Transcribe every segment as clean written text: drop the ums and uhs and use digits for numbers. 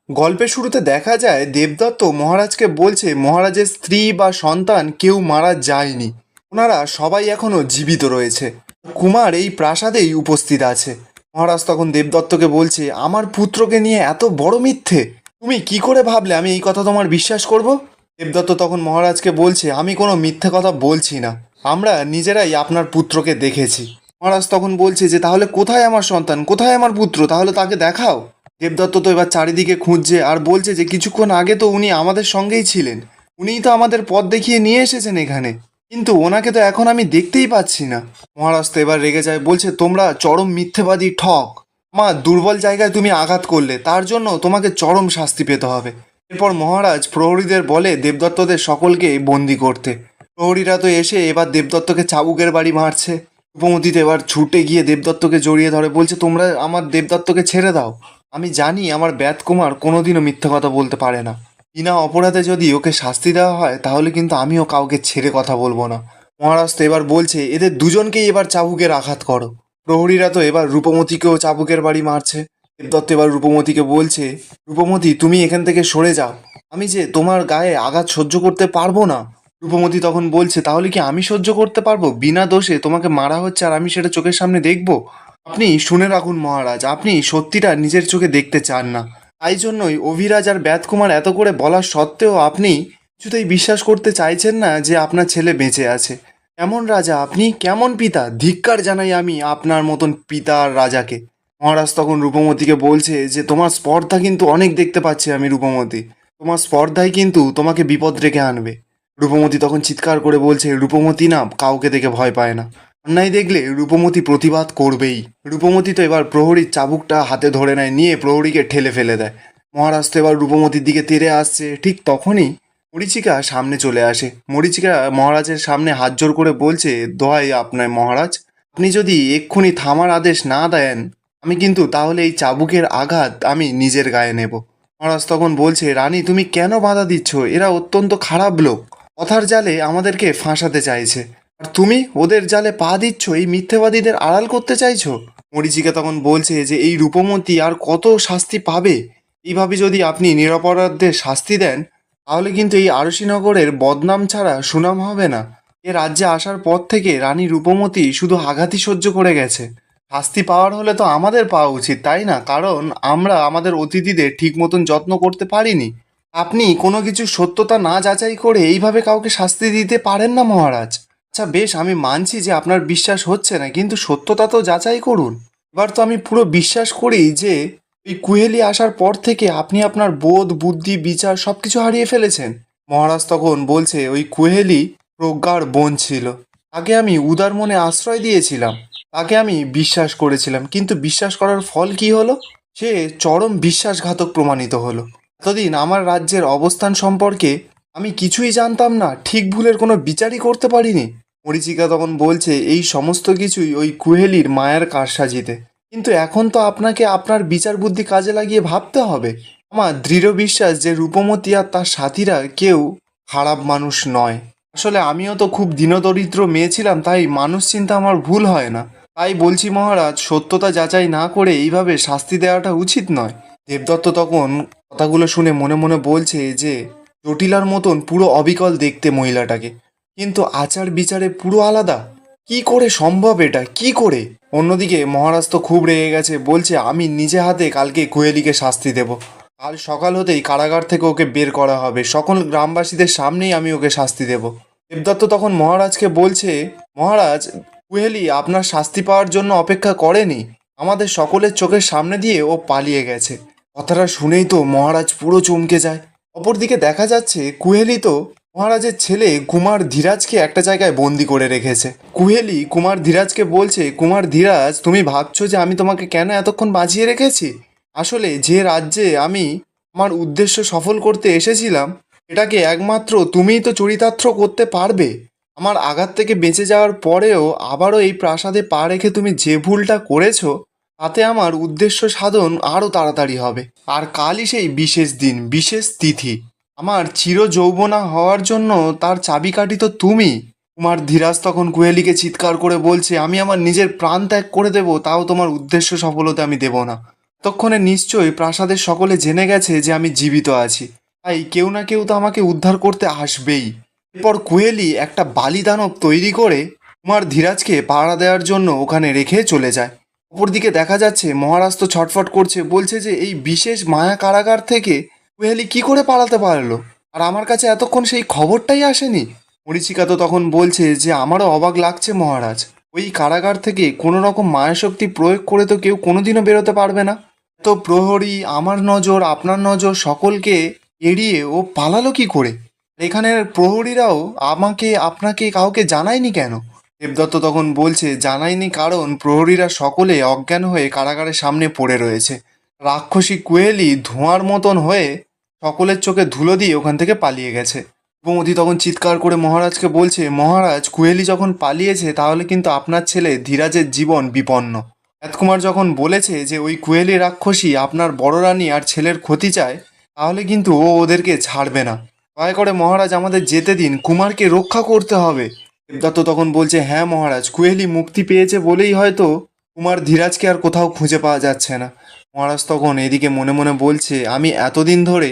গল্পের শুরুতে দেখা যায় দেবদত্ত মহারাজকে বলছে মহারাজের স্ত্রী বা সন্তান কেউ মারা যায়নি, ওনারা সবাই এখনো জীবিত রয়েছে। কুমার এই প্রাসাদেই উপস্থিত আছে। মহারাজ তখন দেবদত্তকে বলছে, আমার পুত্রকে নিয়ে এত বড় মিথ্যে, তুমি কি করে ভাবলে আমি এই কথা তোমার বিশ্বাস করব? দেবদত্ত তখন মহারাজকে বলছে, আমি কোনো মিথ্যে কথা বলছি না, আমরা নিজেরাই আপনার পুত্রকে দেখেছি। মহারাজ তখন বলছে যে তাহলে কোথায় আমার সন্তান, কোথায় আমার পুত্র, তাহলে তাকে দেখাও। দেবদত্ত তো এবার চারিদিকে খুঁজছে আর বলছে যে কিছুক্ষণ আগে তো উনি আমাদের সঙ্গেই ছিলেন, উনিই তো আমাদের পথ দেখিয়ে নিয়ে এসেছেন এখানে, কিন্তু ওনাকে তো এখন আমি দেখতেই পাচ্ছি না। মহারাজ তো এবার রেগে যায়, বলছে তোমরা চরম মিথ্যেবাদী, ঠক, মা দুর্বল জায়গায় তুমি আঘাত করলে, তার জন্য তোমাকে চরম শাস্তি পেতে হবে। এরপর মহারাজ প্রহরীদের বলে দেবদত্তদের সকলকে বন্দি করতে। প্রহরীরা তো এসে এবার দেবদত্তকে চাবুকের বাড়ি মারছে। রূপমতি তো এবার ছুটে গিয়ে দেবদত্তকে জড়িয়ে ধরে, বলছে তোমরা আমার দেবদত্তকে ছেড়ে দাও, আমি জানি আমার ব্যাতকুমার কোনোদিনও মিথ্যে কথা বলতে পারে না, বিনা অপরাধে যদি ওকে শাস্তি দেওয়া হয় তাহলে কিন্তু আমিও কাউকে ছেড়ে কথা বলবো না। মহারাজ তো এবার বলছে এদের দুজনকেই এবার চাবুকের আঘাত করো। প্রহরীরা তো এবার রূপমতিকেও চাবুকের বাড়ি মারছে। দেবদত্ত এবার রূপমতিকে বলছে, রূপমতি তুমি এখান থেকে সরে যাও, আমি যে তোমার গায়ে আঘাত সহ্য করতে পারবো না। রূপমতি তখন বলছে, তাহলে কি আমি সহ্য করতে পারবো? বিনা দোষে তোমাকে মারা হচ্ছে আর আমি সেটা চোখের সামনে দেখবো? আপনি শুনে রাখুন মহারাজ, আপনি সত্যিটা নিজের চোখে দেখতে চান না, তাই জন্যই অভিরাজ আর ব্যাতকুমার এত করে বলা সত্ত্বেও আপনি কিছুতেই বিশ্বাস করতে চাইছেন না যে আপনার ছেলে বেঁচে আছে। কেমন রাজা আপনি, কেমন পিতা, ধিক্কার জানাই আমি আপনার মতন পিতা আর রাজাকে। মহারাজ তখন রূপমতিকে বলছে যে তোমার স্পর্ধা কিন্তু অনেক দেখতে পাচ্ছি আমি রূপমতি, তোমার স্পর্ধাই কিন্তু তোমাকে বিপদ রেখে আনবে। রূপমতি তখন চিৎকার করে বলছে, রূপমতি না কাউকে দেখে ভয় পায় না, অন্যায় দেখলে রূপমতি প্রতিবাদ করবেই। রূপমতি তো এবার প্রহরীর চাবুকটা হাতে ধরে নেয়, নিয়ে প্রহরীকে ঠেলে ফেলে দেয়। মহারাজ তো এবার রূপমতির দিকে তেড়ে আসছে, ঠিক তখনই মরীচিকা সামনে চলে আসে। মরীচিকা মহারাজের সামনে হাত জোর করে বলছে, দোহাই আপনার মহারাজ, আপনি যদি এক্ষুনি থামার আদেশ না দেন আমি কিন্তু তাহলে এই চাবুকের আঘাত আমি নিজের গায়ে নেব। মহারাজ তখন বলছে, রানী তুমি কেন বাধা দিচ্ছ, এরা অত্যন্ত খারাপ লোক, কথার জালে আমাদেরকে ফাঁসাতে চাইছে, আর তুমি ওদের জালে পা দিচ্ছ, এই মিথ্যেবাদীদের আড়াল করতে চাইছো। মরীচিকা তখন বলছে যে এই রূপমতি আর কত শাস্তি পাবে, এইভাবে যদি আপনি নিরপরাধদের শাস্তি দেন তাহলে কিন্তু এই আরশিনগরের বদনাম ছাড়া সুনাম হবে না। এ রাজ্যে আসার পর থেকে রানী রূপমতি শুধু আঘাতই সহ্য করে গেছে, শাস্তি পাওয়ার হলে তো আমাদের পাওয়া উচিত, তাই না? কারণ আমরা আমাদের অতিথিদের ঠিক মতন যত্ন করতে পারিনি। আপনি কোনো কিছু সত্যতা না যাচাই করে এইভাবে কাউকে শাস্তি দিতে পারেন না মহারাজ। আচ্ছা বেশ, আমি মানছি যে আপনার বিশ্বাস হচ্ছে না, কিন্তু সত্যতা তো যাচাই করুন। এবার তো আমি পুরো বিশ্বাস করি যে এই কুহেলি আসার পর থেকে আপনি আপনার বোধ বুদ্ধি বিচার সব কিছু হারিয়ে ফেলেছেন। মহারাজ তখন বলছে, ওই কুহেলি প্রজ্ঞার বোন ছিল, তাকে আমি উদার মনে আশ্রয় দিয়েছিলাম, তাকে আমি বিশ্বাস করেছিলাম, কিন্তু বিশ্বাস করার ফল কি হলো? সে চরম বিশ্বাসঘাতক প্রমাণিত হলো। এতদিন আমার রাজ্যের অবস্থান সম্পর্কে আমি কিছুই জানতাম না, ঠিক ভুলের কোনো বিচারই করতে পারিনি। মরীচিকা তখন বলছে, এই সমস্ত কিছুই ওই কুহেলির মায়ের কারসাজিতে, কিন্তু এখন তো আপনাকে আপনার বিচার বুদ্ধি কাজে লাগিয়ে ভাবতে হবে। আমার দৃঢ় বিশ্বাস যে রূপমতি আর তার সাথীরা কেউ খারাপ মানুষ নয়। আসলে আমিও তো খুব দীনদরিদ্র মেয়ে ছিলাম, তাই মানুষ চিন্তা আমার ভুল হয় না। তাই বলছি মহারাজ, সত্যতা যাচাই না করে এইভাবে শাস্তি দেওয়াটা উচিত নয়। দেবদত্ত তখন কথাগুলো শুনে মনে মনে বলছে যে জটিলার মতন পুরো অবিকল দেখতে মহিলাটাকে, কিন্তু আচার বিচারে পুরো আলাদা, কি করে সম্ভব এটা, কি করে? অন্যদিকে মহারাজ তো খুব রেগে গেছে, বলছে আমি নিজে হাতে কালকে কোয়েলিকে শাস্তি দেব, কাল সকাল হতেই কারাগার থেকে ওকে বের করা হবে, সকল গ্রামবাসীদের সামনেই আমি ওকে শাস্তি দেব। দেবদত্ত তখন মহারাজকে বলছে, মহারাজ, কুহেলি আপনার শাস্তি পাওয়ার জন্য অপেক্ষা করেনি, আমাদের সকলের চোখের সামনে দিয়ে ও পালিয়ে গেছে। কথাটা শুনেই তো মহারাজ পুরো চমকে যায়। অপরদিকে দেখা যাচ্ছে কুহেলি তো মহারাজের ছেলে কুমার ধীরাজকে একটা জায়গায় বন্দি করে রেখেছে। কুহেলি কুমার ধীরাজকে বলছে, কুমার ধীরাজ তুমি ভাবছো যে আমি তোমাকে কেন এতক্ষণ বাঁচিয়ে রেখেছি? আসলে যে রাজ্যে আমি আমার উদ্দেশ্য সফল করতে এসেছিলাম এটাকে একমাত্র তুমিই তো চরিতার্থ করতে পারবে। আমার আঘাত থেকে বেঁচে যাওয়ার পরেও আবারও এই প্রাসাদে পা রেখে তুমি যে ভুলটা করেছো তাতে আমার উদ্দেশ্য সাধন আরও তাড়াতাড়ি হবে। আর কালই সেই বিশেষ দিন, বিশেষ তিথি, আমার চির যৌবনা হওয়ার জন্য তার চাবিকাঠি তো তুমি। কুমার ধীরাজ তখন কুহেলিকে চিৎকার করে বলছে, আমি আমার নিজের প্রাণ ত্যাগ করে দেবো, তাও তোমার উদ্দেশ্য সফল হতে আমি দেব না। ততক্ষণে নিশ্চয়ই প্রাসাদের সকলে জেনে গেছে যে আমি জীবিত আছি, তাই কেউ না কেউ তো আমাকে উদ্ধার করতে আসবেই। এরপর কুহেলি একটা বালি দানব তৈরি করে কুমার ধীরাজকে পাহারা দেওয়ার জন্য ওখানে রেখে চলে যায়। অপরদিকে দেখা যাচ্ছে মহারাজ তো ছটফট করছে, বলছে যে এই বিশেষ মায়া কারাগার থেকে কুহেলি কি করে পালাতে পারলো, আর আমার কাছে এতক্ষণ সেই খবরটাই আসেনি। মরীচিকা তো তখন বলছে যে আমারও অবাক লাগছে মহারাজ, ওই কারাগার থেকে কোনো রকম মায়াশক্তি প্রয়োগ করে তো কেউ কোনোদিনও বেরোতে পারবে না। তো প্রহরী, আমার নজর, আপনার নজর, সকলকে এড়িয়ে ও পালালো কি করে? এখানের প্রহরীরাও আমাকে আপনাকে কাউকে জানায়নি কেন? দেবদত্ত তখন বলছে জানায়নি কারণ প্রহরীরা সকলে অজ্ঞান হয়ে কারাগারের সামনে পড়ে রয়েছে। রাক্ষসী কুহেলি ধোঁয়ার মতন হয়ে সকলের চোখে ধুলো দিয়ে ওখান থেকে পালিয়ে গেছে। রূপমতি তখন চিৎকার করে মহারাজকে বলছে, মহারাজ, কুহেলি যখন পালিয়েছে তাহলে কিন্তু আপনার ছেলে ধীরাজের জীবন বিপন্ন। রাজকুমার যখন বলেছে যে ওই কুহেলি রাক্ষসী আপনার বড় রানী আর ছেলের ক্ষতি চায়, তাহলে কিন্তু ও ওদেরকে ছাড়বে না। দয়া করে মহারাজ আমাদের যেতে দিন, কুমারকে রক্ষা করতে হবে। দেবদত্ত তখন বলছে, হ্যাঁ মহারাজ, কুহেলি মুক্তি পেয়েছে বলেই হয়তো কুমার ধীরাজকে আর কোথাও খুঁজে পাওয়া যাচ্ছে না। মহারাজ তখন এদিকে মনে মনে বলছে, আমি এতদিন ধরে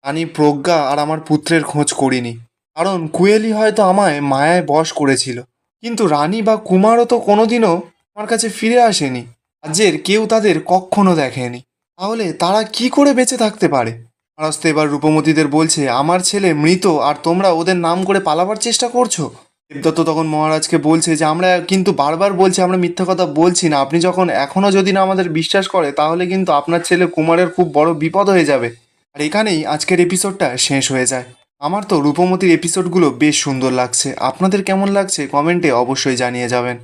রানী প্রজ্ঞা আর আমার পুত্রের খোঁজ করিনি, কারণ কুহেলি হয়তো আমায় মায়ায় বশ করেছিল, কিন্তু রানী বা কুমারও তো কোনোদিনও আমার কাছে ফিরে আসেনি। রাজ্যের কেউ তাদের কখনো দেখেনি, তাহলে তারা কি করে বেঁচে থাকতে পারে? মহারাজ তো এবার রূপমতীদের বলছে, আমার ছেলে মৃত আর তোমরা ওদের নাম করে পালাবার চেষ্টা করছো। দেবদত্ত তখন মহারাজকে বলছে যে আমরা কিন্তু বারবার বলছি আমরা মিথ্যা কথা বলছি না, আপনি যখন এখনও যদি না আমাদের বিশ্বাস করে তাহলে কিন্তু আপনার ছেলে কুমারের খুব বড় বিপদ হয়ে যাবে। আর এখানেই আজকের এপিসোডটা শেষ হয়ে যায়। আমার তো রূপমতির এপিসোডগুলো বেশ সুন্দর লাগছে, আপনাদের কেমন লাগছে কমেন্টে অবশ্যই জানিয়ে যাবেন।